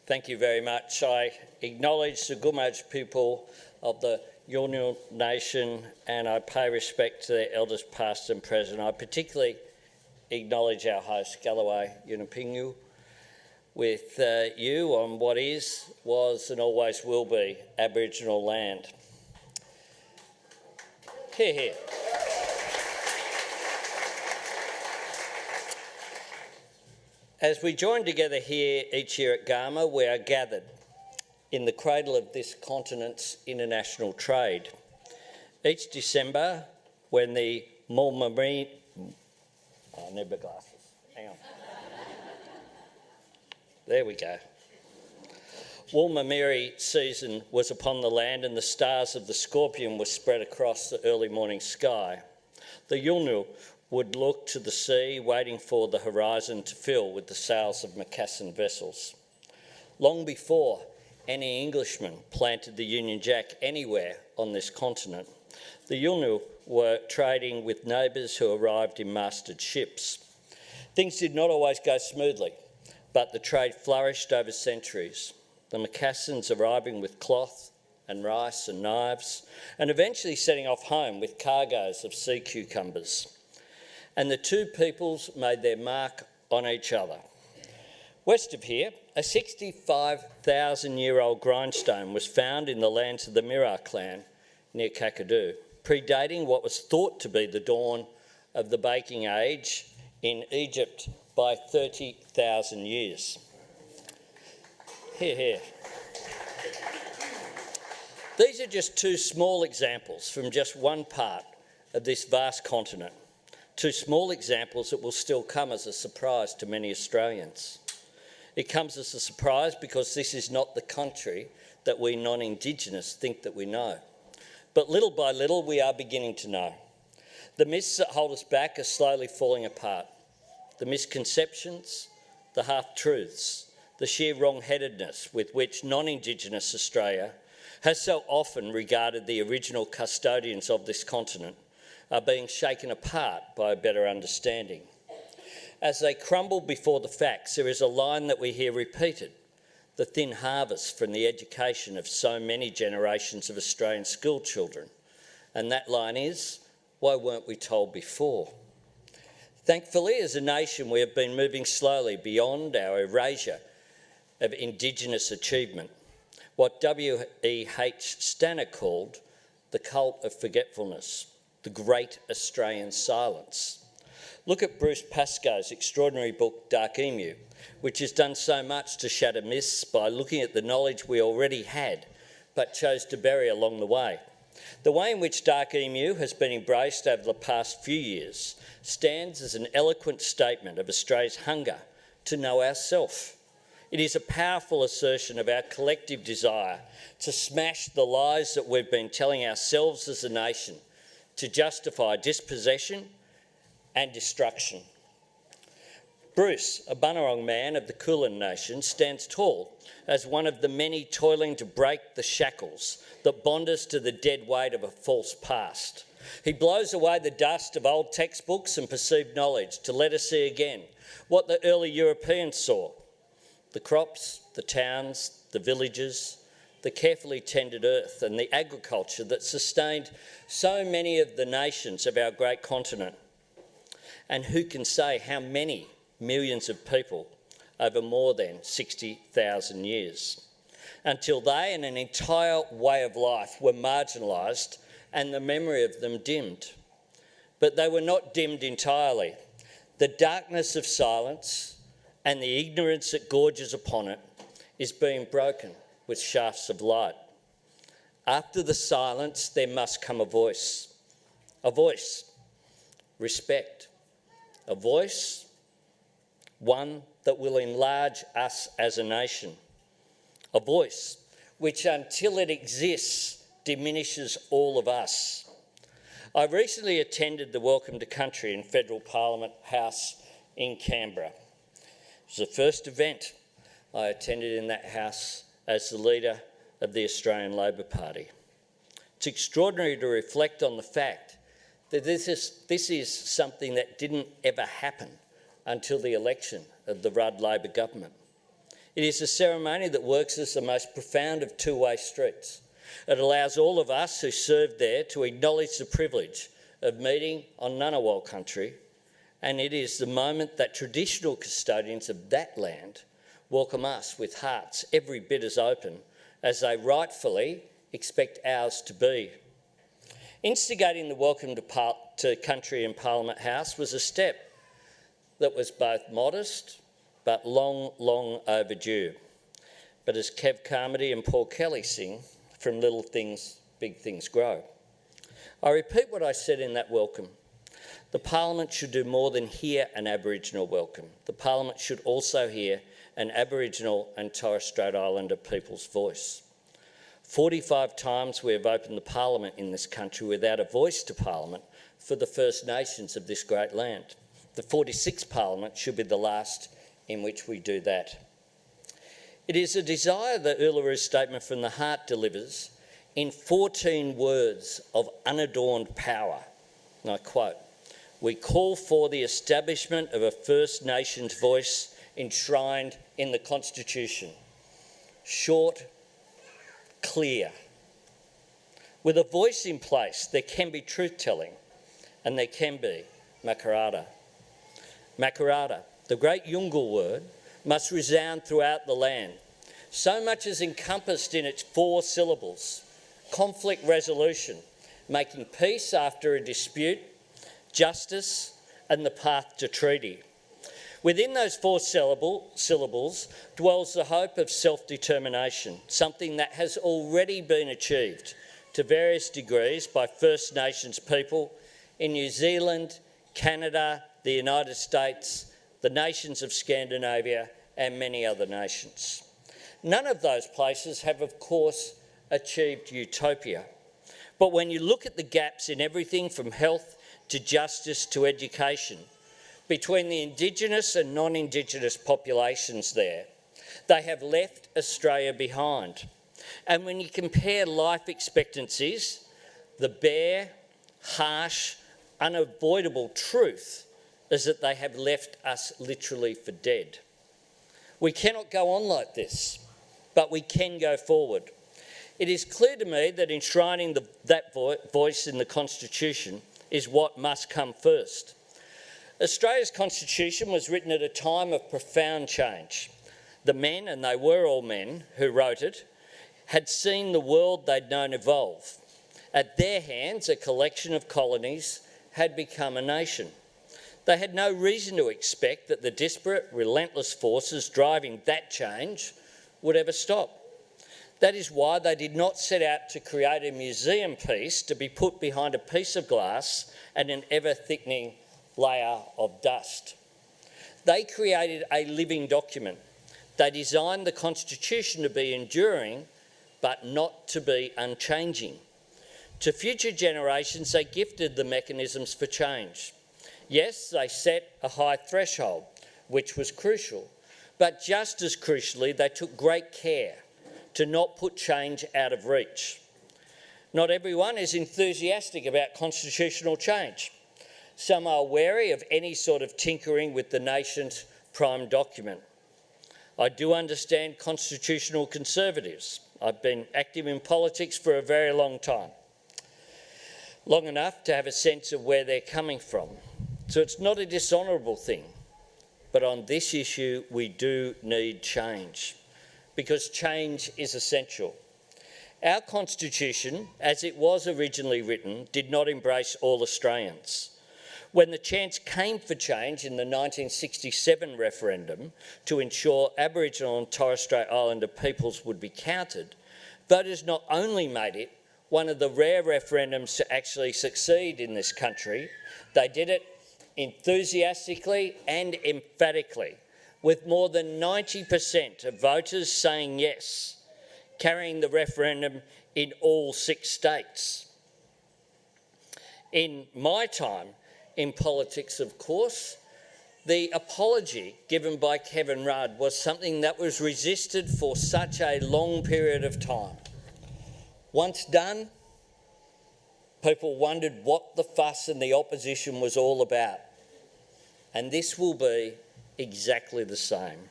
Thank you very much. I acknowledge the Gulkula people of the Yolngu Nation and I pay respect to their elders past and present. I particularly acknowledge our host, Galloway Yunupingu, with you on what is, was and always will be Aboriginal land. Hear, hear. As we join together here each year at Garma, we are gathered in the cradle of this continent's international trade. Each December, when the Mulmamiri... I need my glasses. Hang on. There we go. Mulmamiri season was upon the land and the stars of the scorpion were spread across the early morning sky. The Yolngu would look to the sea, waiting for the horizon to fill with the sails of Macassan vessels. Long before any Englishman planted the Union Jack anywhere on this continent, the Yolngu were trading with neighbours who arrived in masted ships. Things did not always go smoothly, but the trade flourished over centuries, the Macassans arriving with cloth and rice and knives, and eventually setting off home with cargoes of sea cucumbers. And the two peoples made their mark on each other. West of here, a 65,000-year-old grindstone was found in the lands of the Mirrah clan near Kakadu, predating what was thought to be the dawn of the baking age in Egypt by 30,000 years. Hear, hear. These are just two small examples from just one part of this vast continent. Two small examples that will still come as a surprise to many Australians. It comes as a surprise because this is not the country that we non-Indigenous think that we know. But little by little, we are beginning to know. The myths that hold us back are slowly falling apart. The misconceptions, the half-truths, the sheer wrong-headedness with which non-Indigenous Australia has so often regarded the original custodians of this continent are being shaken apart by a better understanding. As they crumble before the facts, there is a line that we hear repeated, the thin harvest from the education of so many generations of Australian school children. And that line is, why weren't we told before? Thankfully, as a nation, we have been moving slowly beyond our erasure of Indigenous achievement, what W.E.H. Stanner called the cult of forgetfulness, the great Australian silence. Look at Bruce Pascoe's extraordinary book, Dark Emu, which has done so much to shatter myths by looking at the knowledge we already had, but chose to bury along the way. The way in which Dark Emu has been embraced over the past few years stands as an eloquent statement of Australia's hunger to know ourselves. It is a powerful assertion of our collective desire to smash the lies that we've been telling ourselves as a nation to justify dispossession and destruction. Bruce, a Bunurong man of the Kulin Nation, stands tall as one of the many toiling to break the shackles that bond us to the dead weight of a false past. He blows away the dust of old textbooks and perceived knowledge to let us see again what the early Europeans saw: the crops, the towns, the villages, the carefully tended earth and the agriculture that sustained so many of the nations of our great continent. And who can say how many millions of people over more than 60,000 years, until they and an entire way of life were marginalised and the memory of them dimmed. But they were not dimmed entirely. The darkness of silence and the ignorance that gorges upon it is being broken with shafts of light. After the silence, there must come a voice, respect, a voice, one that will enlarge us as a nation, a voice which until it exists diminishes all of us. I recently attended the Welcome to Country in Federal Parliament House in Canberra. It was the first event I attended in that house as the leader of the Australian Labor Party. It's extraordinary to reflect on the fact that this is something that didn't ever happen until the election of the Rudd Labor government. It is a ceremony that works as the most profound of two-way streets. It allows all of us who serve there to acknowledge the privilege of meeting on Ngunnawal country, and it is the moment that traditional custodians of that land welcome us with hearts every bit as open as they rightfully expect ours to be. Instigating the welcome to Country in Parliament House was a step that was both modest but long, long overdue. But as Kev Carmody and Paul Kelly sing, from little things, big things grow. I repeat what I said in that welcome. The Parliament should do more than hear an Aboriginal welcome. The Parliament should also hear an Aboriginal and Torres Strait Islander people's voice. 45 times we have opened the Parliament in this country without a voice to Parliament for the First Nations of this great land. The 46th Parliament should be the last in which we do that. It is a desire that Uluru Statement from the Heart delivers in 14 words of unadorned power. And I quote, "We call for the establishment of a First Nations voice enshrined in the Constitution." Short, clear. With a voice in place, there can be truth-telling and there can be makarrata. Makarrata, the great Yolngu word, must resound throughout the land. So much is encompassed in its 4 syllables: conflict resolution, making peace after a dispute, justice, and the path to treaty. Within those 4 syllables dwells the hope of self-determination, something that has already been achieved to various degrees by First Nations people in New Zealand, Canada, the United States, the nations of Scandinavia, and many other nations. None of those places have, of course, achieved utopia. But when you look at the gaps in everything from health to justice to education, between the Indigenous and non-Indigenous populations there, they have left Australia behind. And when you compare life expectancies, the bare, harsh, unavoidable truth is that they have left us literally for dead. We cannot go on like this, but we can go forward. It is clear to me that enshrining that voice in the Constitution is what must come first. Australia's Constitution was written at a time of profound change. The men, and they were all men, who wrote it, had seen the world they'd known evolve. At their hands, a collection of colonies had become a nation. They had no reason to expect that the disparate, relentless forces driving that change would ever stop. That is why they did not set out to create a museum piece to be put behind a piece of glass and an ever-thickening layer of dust. They created a living document. They designed the Constitution to be enduring, but not to be unchanging. To future generations, they gifted the mechanisms for change. Yes, they set a high threshold, which was crucial, but just as crucially, they took great care to not put change out of reach. Not everyone is enthusiastic about constitutional change. Some are wary of any sort of tinkering with the nation's prime document. I do understand constitutional conservatives. I've been active in politics for a very long time, long enough to have a sense of where they're coming from. So it's not a dishonourable thing, but on this issue we do need change, because change is essential. Our Constitution, as it was originally written, did not embrace all Australians. When the chance came for change in the 1967 referendum to ensure Aboriginal and Torres Strait Islander peoples would be counted, voters not only made it one of the rare referendums to actually succeed in this country, they did it enthusiastically and emphatically, with more than 90% of voters saying yes, carrying the referendum in all 6 states. In my time in politics, of course, the apology given by Kevin Rudd was something that was resisted for such a long period of time. Once done, people wondered what the fuss and the opposition was all about. And this will be exactly the same.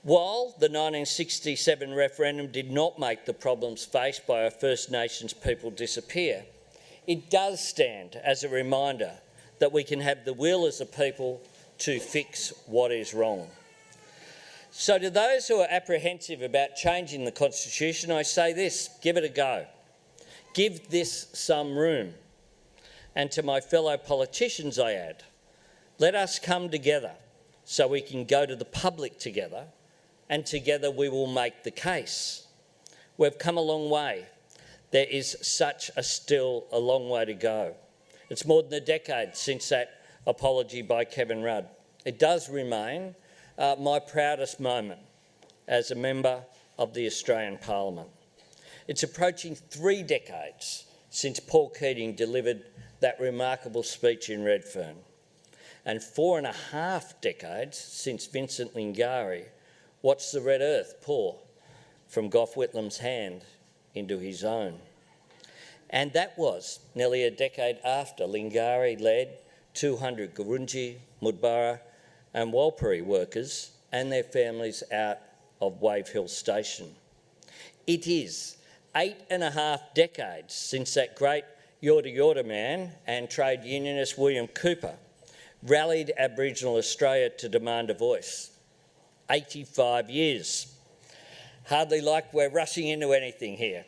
While the 1967 referendum did not make the problems faced by our First Nations people disappear, it does stand as a reminder that we can have the will as a people to fix what is wrong. So to those who are apprehensive about changing the Constitution, I say this: give it a go. Give this some room. And to my fellow politicians I add, let us come together so we can go to the public together, and together we will make the case. We've come a long way. There is still a long way to go. It's more than a decade since that apology by Kevin Rudd. It does remain my proudest moment as a member of the Australian Parliament. It's approaching 3 decades since Paul Keating delivered that remarkable speech in Redfern, and 4.5 decades since Vincent Lingiari watched the red earth pour from Gough Whitlam's hand into his own. And that was nearly a decade after Lingiari led 200 Gurunji, Mudbara and Walpiri workers and their families out of Wave Hill Station. It is 8.5 decades since that great Yorta Yorta man and trade unionist William Cooper rallied Aboriginal Australia to demand a voice. 85 years. Hardly like we're rushing into anything here.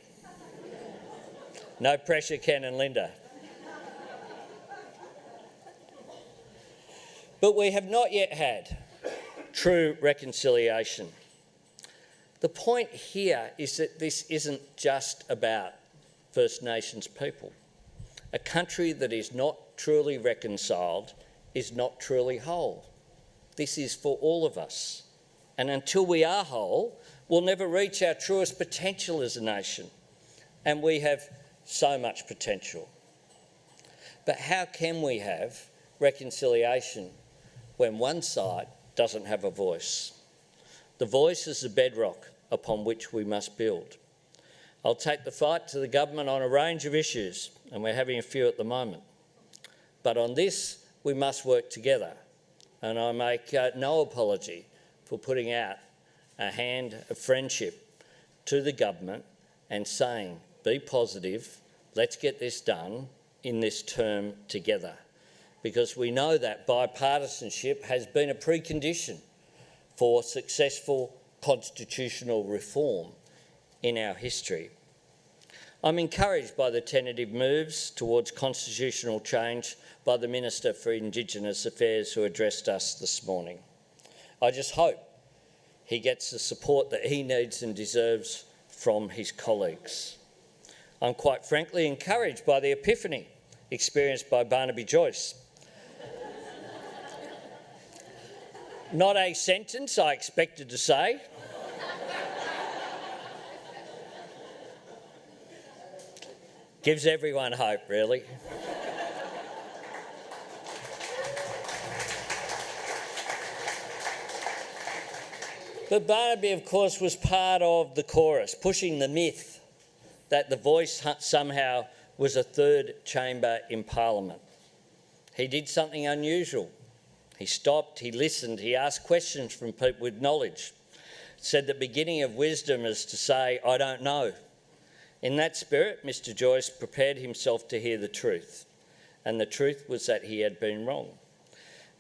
No pressure, Ken and Linda. But we have not yet had true reconciliation. The point here is that this isn't just about First Nations people. A country that is not truly reconciled is not truly whole. This is for all of us. And until we are whole, we'll never reach our truest potential as a nation. And we have so much potential. But how can we have reconciliation when one side doesn't have a voice? The voice is the bedrock upon which we must build. I'll take the fight to the government on a range of issues, and we're having a few at the moment. But on this, we must work together. And I make no apology for putting out a hand of friendship to the government and saying, be positive, let's get this done in this term together. Because we know that bipartisanship has been a precondition for successful constitutional reform in our history. I'm encouraged by the tentative moves towards constitutional change by the Minister for Indigenous Affairs who addressed us this morning. I just hope he gets the support that he needs and deserves from his colleagues. I'm quite frankly encouraged by the epiphany experienced by Barnaby Joyce. Not a sentence I expected to say. Gives everyone hope, really. But Barnaby, of course, was part of the chorus, pushing the myth that the Voice somehow was a third chamber in Parliament. He did something unusual. He stopped, he listened, he asked questions from people with knowledge. Said the beginning of wisdom is to say, I don't know. In that spirit, Mr. Joyce prepared himself to hear the truth. And the truth was that he had been wrong.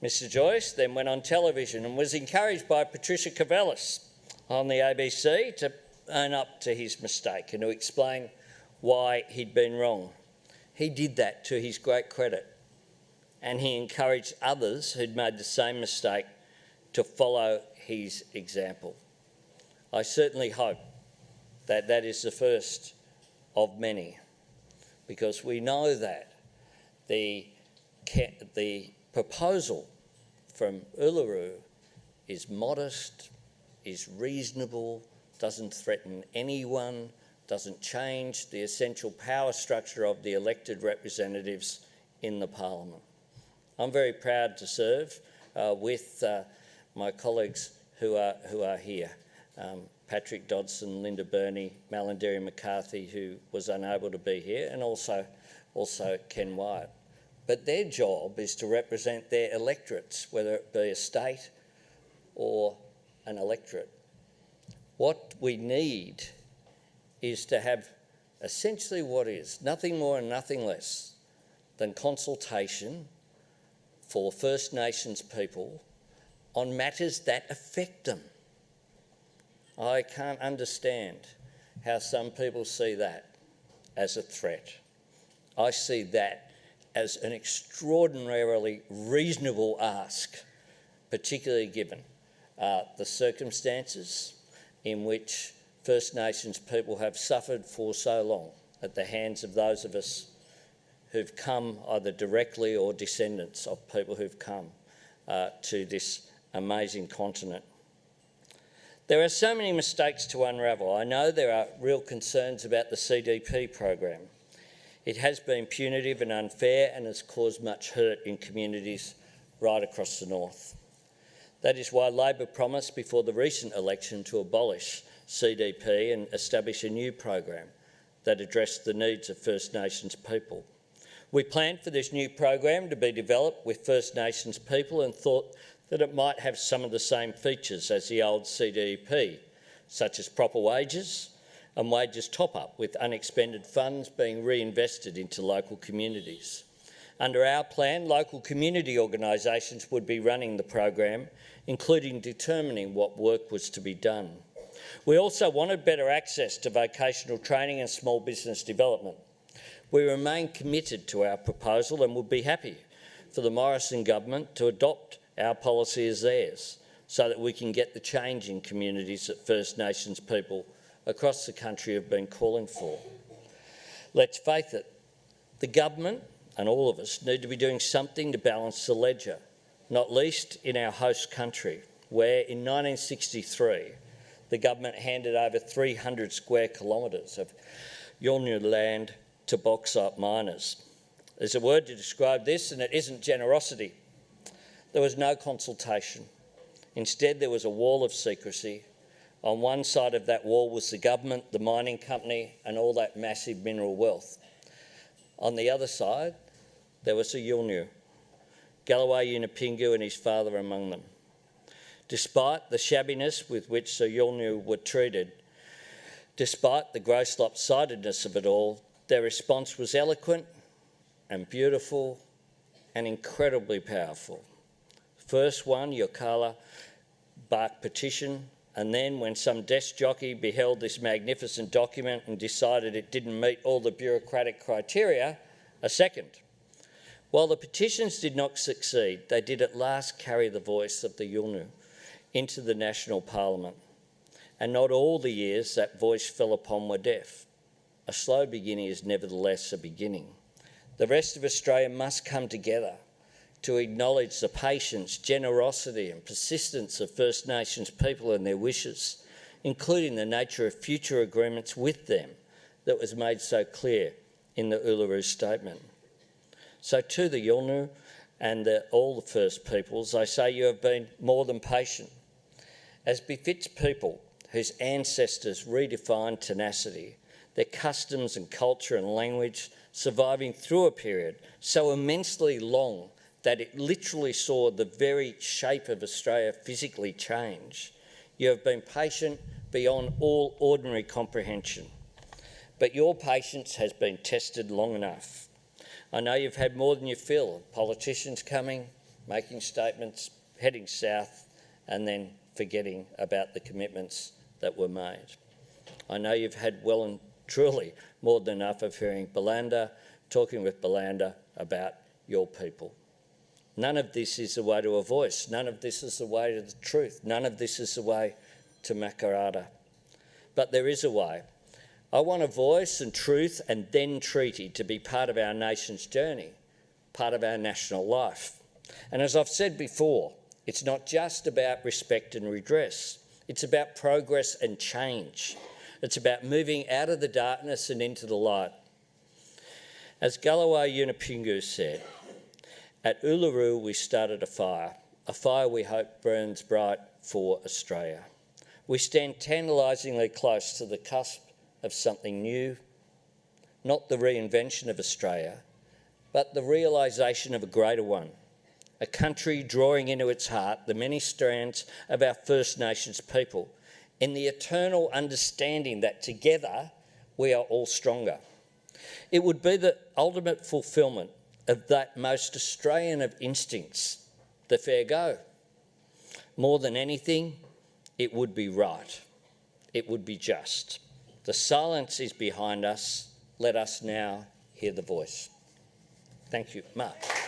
Mr. Joyce then went on television and was encouraged by Patricia Cavellis on the ABC to own up to his mistake and to explain why he'd been wrong. He did that to his great credit, and he encouraged others who'd made the same mistake to follow his example. I certainly hope that that is the first of many, because we know that the proposal from Uluru is modest, is reasonable, doesn't threaten anyone, doesn't change the essential power structure of the elected representatives in the Parliament. I'm very proud to serve with my colleagues who are here. Patrick Dodson, Linda Burney, Malanderi McCarthy, who was unable to be here, and also Ken Wyatt. But their job is to represent their electorates, whether it be a state or an electorate What we need is to have essentially what is nothing more and nothing less than consultation for First Nations people on matters that affect them. I can't understand how some people see that as a threat. I see that as an extraordinarily reasonable ask, particularly given the circumstances in which First Nations people have suffered for so long at the hands of those of us who've come either directly or descendants of people who've come to this amazing continent. There are so many mistakes to unravel. I know there are real concerns about the CDP program. It has been punitive and unfair and has caused much hurt in communities right across the north. That is why Labor promised before the recent election to abolish CDP and establish a new program that addressed the needs of First Nations people. We planned for this new program to be developed with First Nations people and thought that it might have some of the same features as the old CDP, such as proper wages and wages top-up, with unexpended funds being reinvested into local communities. Under our plan, local community organisations would be running the program, including determining what work was to be done. We also wanted better access to vocational training and small business development. We remain committed to our proposal and would be happy for the Morrison government to adopt our policy as theirs so that we can get the change in communities that First Nations people across the country have been calling for. Let's face it, the government and all of us need to be doing something to balance the ledger, not least in our host country, where in 1963 the government handed over 300 square kilometres of Yolngu land to bauxite miners. There's a word to describe this, and it isn't generosity. There was no consultation. Instead, there was a wall of secrecy. On one side of that wall was the government, the mining company, and all that massive mineral wealth. On the other side, there was the Yolngu, Galloway Yunupingu and his father among them. Despite the shabbiness with which the Yolngu were treated, despite the gross lopsidedness of it all, their response was eloquent and beautiful and incredibly powerful. First one, Gulkula, bark petition, and then when some desk jockey beheld this magnificent document and decided it didn't meet all the bureaucratic criteria, a second. While the petitions did not succeed, they did at last carry the voice of the Yolngu into the National Parliament. And not all the ears that voice fell upon were deaf. A slow beginning is nevertheless a beginning. The rest of Australia must come together to acknowledge the patience, generosity and persistence of First Nations people and their wishes, including the nature of future agreements with them that was made so clear in the Uluru Statement. So to the Yolngu and all the First Peoples, I say you have been more than patient. As befits people whose ancestors redefined tenacity, their customs and culture and language surviving through a period so immensely long that it literally saw the very shape of Australia physically change. You have been patient beyond all ordinary comprehension. But your patience has been tested long enough. I know you've had more than your fill of politicians coming, making statements, heading south, and then forgetting about the commitments that were made. I know you've had well and truly more than enough of hearing Balanda, talking with Balanda about your people. None of this is the way to a voice. None of this is the way to the truth. None of this is the way to Makarrata. But there is a way. I want a voice and truth and then treaty to be part of our nation's journey, part of our national life. And as I've said before, it's not just about respect and redress. It's about progress and change. It's about moving out of the darkness and into the light. As Galloway Yunupingu said, at Uluru we started a fire we hope burns bright for Australia. We stand tantalisingly close to the cusp of something new, not the reinvention of Australia, but the realisation of a greater one, a country drawing into its heart the many strands of our First Nations people, in the eternal understanding that together we are all stronger. It would be the ultimate fulfilment of that most Australian of instincts, the fair go. More than anything, it would be right. It would be just. The silence is behind us. Let us now hear the voice. Thank you. Mark.